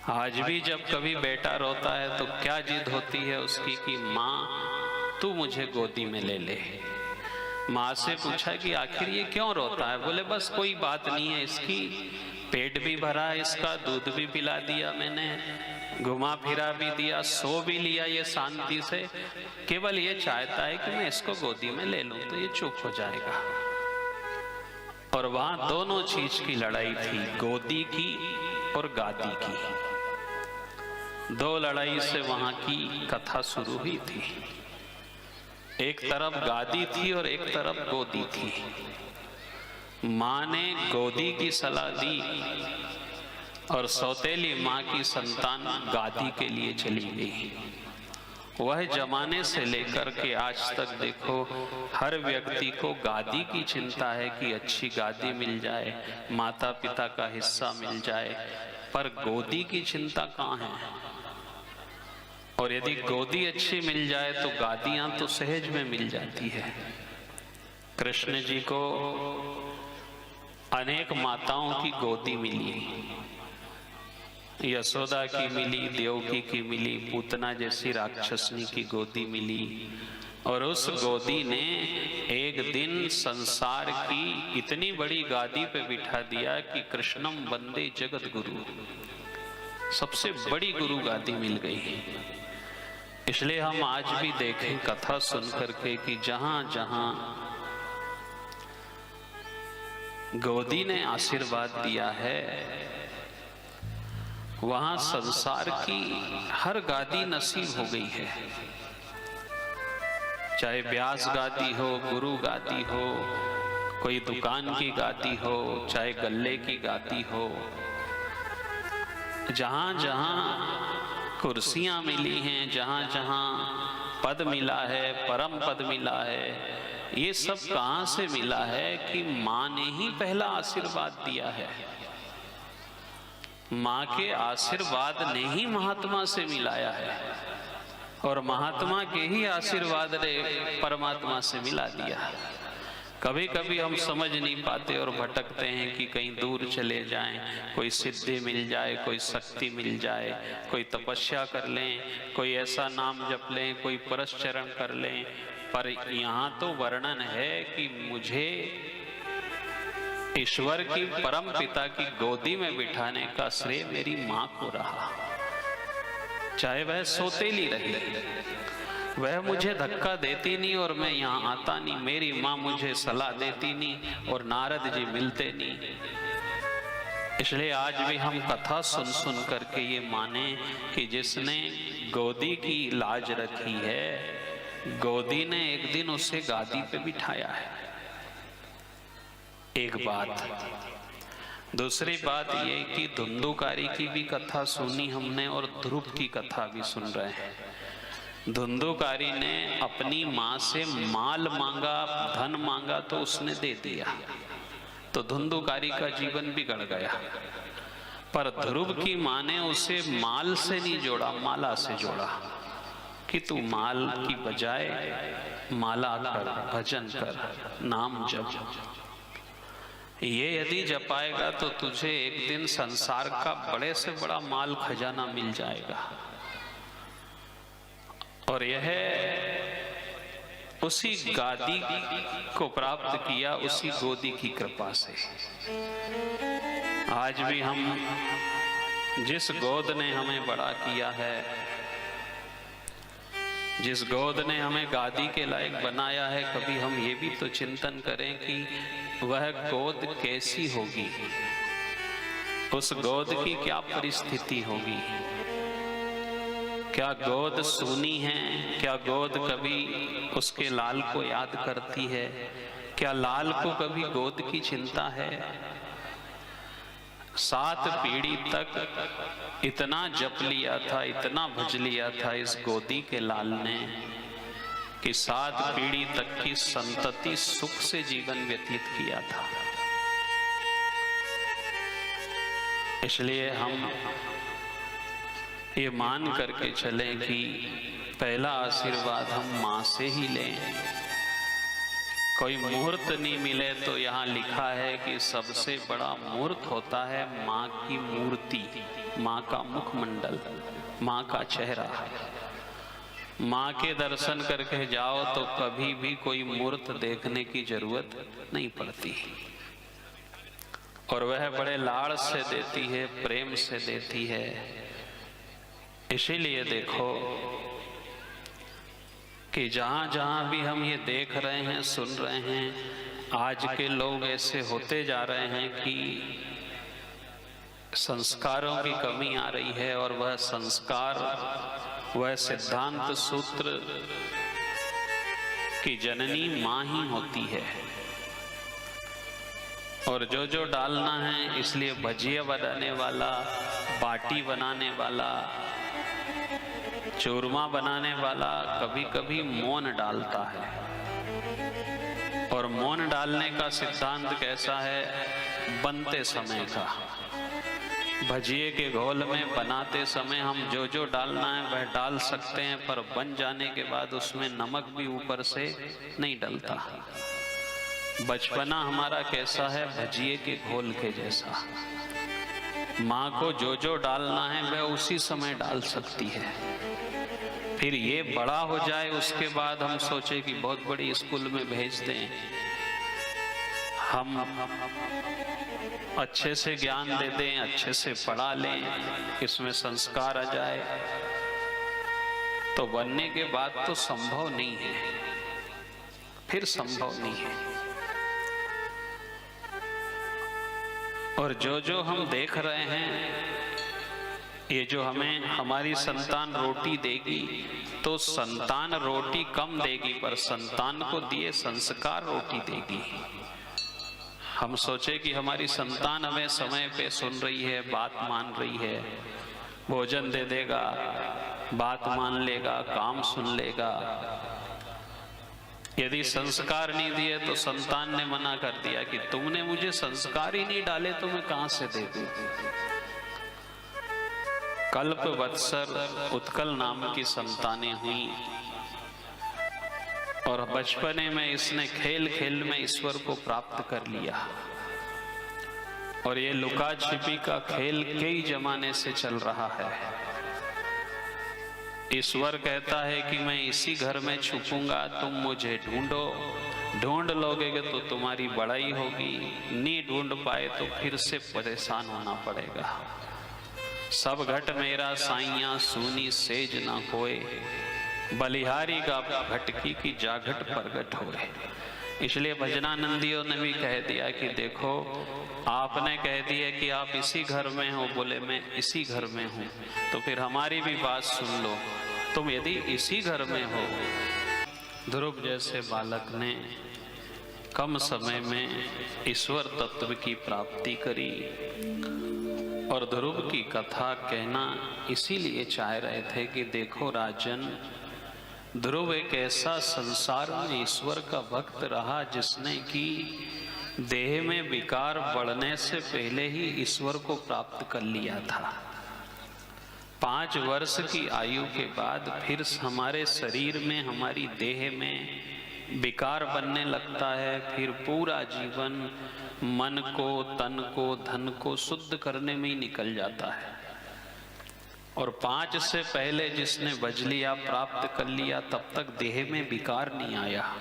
आज भी जब कभी बेटा रोता है तो क्या जिद होती है उसकी कि माँ तू मुझे गोदी में ले ले। माँ से पूछा कि आखिर ये क्यों रोता है? बोले बस कोई बात नहीं है, इसकी पेट भी भरा है, इसका दूध भी पिला दिया मैंने, घुमा फिरा भी दिया, सो भी लिया ये शांति से, केवल ये चाहता है कि मैं इसको गोदी में ले लूं तो ये चुप हो जाएगा। और वहां दोनों चीज की लड़ाई थी, गोदी की और गादी की। दो लड़ाई से वहां की कथा शुरू हुई थी। एक तरफ गादी थी और एक तरफ गोदी थी। माँ ने गोदी की सलाह दी और सौतेली माँ की संतान गादी के लिए चली गई। वह जमाने से लेकर के आज तक देखो, हर व्यक्ति को गादी की चिंता है कि अच्छी गादी मिल जाए, माता पिता का हिस्सा मिल जाए, पर गोदी की चिंता कहाँ है? और यदि गोदी अच्छी मिल जाए तो गादियां तो सहज में मिल जाती है। कृष्ण जी को अनेक माताओं की गोदी मिली, यशोदा की मिली, देवकी की मिली, पूतना जैसी राक्षसनी की गोदी मिली। और उस गोदी ने एक दिन संसार की इतनी बड़ी गादी पे बिठा दिया कि कृष्णम वंदे जगत गुरु, सबसे बड़ी गुरु गादी मिल गई। इसलिए हम आज भी देखें कथा सुन करके कि जहां जहां गोदी ने आशीर्वाद दिया है वहां संसार की हर गादी नसीब हो गई है। चाहे व्यास गादी हो, गुरु गादी हो, कोई दुकान की गादी हो, चाहे गल्ले की गादी हो, जहां जहां कुर्सियां मिली हैं, जहां जहां पद मिला है, परम पद मिला है, ये सब कहां से मिला है कि माँ ने ही पहला आशीर्वाद दिया है। माँ के आशीर्वाद ने ही महात्मा से मिलाया है और महात्मा के ही आशीर्वाद ने परमात्मा से मिला दिया। कभी कभी हम समझ नहीं पाते और भटकते हैं कि कहीं दूर चले जाएं, कोई सिद्धि मिल जाए, कोई शक्ति मिल जाए, कोई तपस्या कर लें, कोई ऐसा नाम जप लें, कोई परश्चरण कर लें। पर यहाँ तो वर्णन है कि मुझे ईश्वर की परम पिता की गोदी में बिठाने का श्रेय मेरी माँ को रहा। चाहे वह सौतेली रही, वह मुझे धक्का देती नहीं और मैं यहाँ आता नहीं, मेरी माँ मुझे सलाह देती नहीं और नारद जी मिलते नहीं। इसलिए आज भी हम कथा सुन सुन करके ये माने कि जिसने गोदी की लाज रखी है, गोदी ने एक दिन उसे गादी पे बिठाया है। एक बात। दूसरी बात ये कि धुंधुकारी की भी कथा सुनी हमने और ध्रुव की कथा भी सुन रहे हैं। धुंधुकारी ने अपनी माँ से माल मांगा, धन मांगा तो उसने दे दिया, तो धुंधुकारी का जीवन बिगड़ गया। पर ध्रुव की माँ ने उसे माल से नहीं जोड़ा, माला से जोड़ा कि तू माल की बजाय माला कर, भजन कर, नाम जप। ये यदि जपाएगा तो तुझे एक दिन संसार का बड़े से बड़ा माल खजाना मिल जाएगा। और यह उसी गादी को प्राप्त किया, उसी गोदी की कृपा से। आज भी हम जिस गोद ने हमें बड़ा किया है, जिस गोद ने हमें गादी के लायक बनाया है, कभी हम ये भी तो चिंतन करें कि वह गोद कैसी होगी, उस गोद की क्या परिस्थिति होगी। क्या गोद सूनी है? क्या गोद कभी उसके लाल को याद करती है? क्या लाल को कभी गोद की चिंता है? 7 पीढ़ी तक इतना जप लिया था, इतना भज लिया था इस गोदी के लाल ने कि 7 पीढ़ी तक की संतति सुख से जीवन व्यतीत किया था। इसलिए हम ये मान करके चलें कि पहला आशीर्वाद हम माँ से ही लें। कोई मुहूर्त नहीं मिले तो यहाँ लिखा है कि सबसे बड़ा मुहूर्त होता है माँ की मूर्ति। माँ का मुखमंडल, माँ का चेहरा। माँ के दर्शन करके जाओ तो कभी भी कोई मूर्त देखने की जरूरत नहीं पड़ती, और वह बड़े लाड़ से देती है, प्रेम से देती है। इसीलिए देखो कि जहां जहां भी हम ये देख रहे हैं, सुन रहे हैं, आज के लोग ऐसे होते जा रहे हैं कि संस्कारों की कमी आ रही है, और वह संस्कार, वह सिद्धांत सूत्र की जननी माँ ही होती है। और जो जो डालना है, इसलिए भजिया बनाने वाला, बाटी बनाने वाला, चूरमा बनाने वाला कभी कभी मौन डालता है। और मौन डालने का सिद्धांत कैसा है? बनते समय का। भजिए के घोल में बनाते समय हम जो जो डालना है वह डाल सकते हैं, पर बन जाने के बाद उसमें नमक भी ऊपर से नहीं डलता। बचपना हमारा कैसा है? भजिए के घोल के जैसा। माँ को जो जो डालना है वह उसी समय डाल सकती है। फिर ये बड़ा हो जाए, उसके बाद हम सोचे कि बहुत बड़ी स्कूल में भेज दें, हम अच्छे से ज्ञान दे दें, अच्छे से पढ़ा लें, इसमें संस्कार आ जाए, तो बनने के बाद तो संभव नहीं है, फिर संभव नहीं है। और जो जो हम देख रहे हैं, ये जो हमें हमारी संतान रोटी देगी, तो संतान रोटी कम देगी, पर संतान को दिए संस्कार रोटी देगी। हम सोचे कि हमारी संतान हमें समय पे सुन रही है, बात मान रही है, भोजन दे देगा, बात मान लेगा, काम सुन लेगा। यदि संस्कार नहीं दिए तो संतान ने मना कर दिया कि तुमने मुझे संस्कार ही नहीं डाले तो मैं कहां से दे दूं। कल्प वत्सर उत्कल नाम की संतानें हुई, और बचपने में इसने खेल खेल में ईश्वर को प्राप्त कर लिया। और ये लुका छिपी का खेल कई जमाने से चल रहा है। ईश्वर कहता है कि मैं इसी घर में छुपूंगा, तुम मुझे ढूंढो, ढूंढ लोगे तो तुम्हारी बड़ाई होगी, नहीं ढूंढ पाए तो फिर से परेशान होना पड़ेगा। सब घट मेरा साइयां, सूनी सेज न होए, बलिहारी का भटकी की जाघट प्रगट होए। इसलिए भजनानंदियों ने भी कह दिया कि देखो, आपने कह दिया कि आप इसी घर में हो, बोले मैं इसी घर में हूँ, तो फिर हमारी भी बात सुन लो। तुम यदि इसी घर में हो, ध्रुव जैसे बालक ने कम समय में ईश्वर तत्व की प्राप्ति करी, और ध्रुव की कथा कहना इसीलिए चाह रहे थे कि देखो राजन, ध्रुव एक ऐसा संसार में ईश्वर का भक्त रहा जिसने कि देह में विकार बढ़ने से पहले ही ईश्वर को प्राप्त कर लिया था। 5 वर्ष की आयु के बाद फिर हमारे शरीर में, हमारी देह में विकार बनने लगता है। फिर पूरा जीवन मन को, तन को, धन को शुद्ध करने में ही निकल जाता है। और 5 से पहले जिसने भज लिया, प्राप्त कर लिया, तब तक देह में विकार नहीं आया।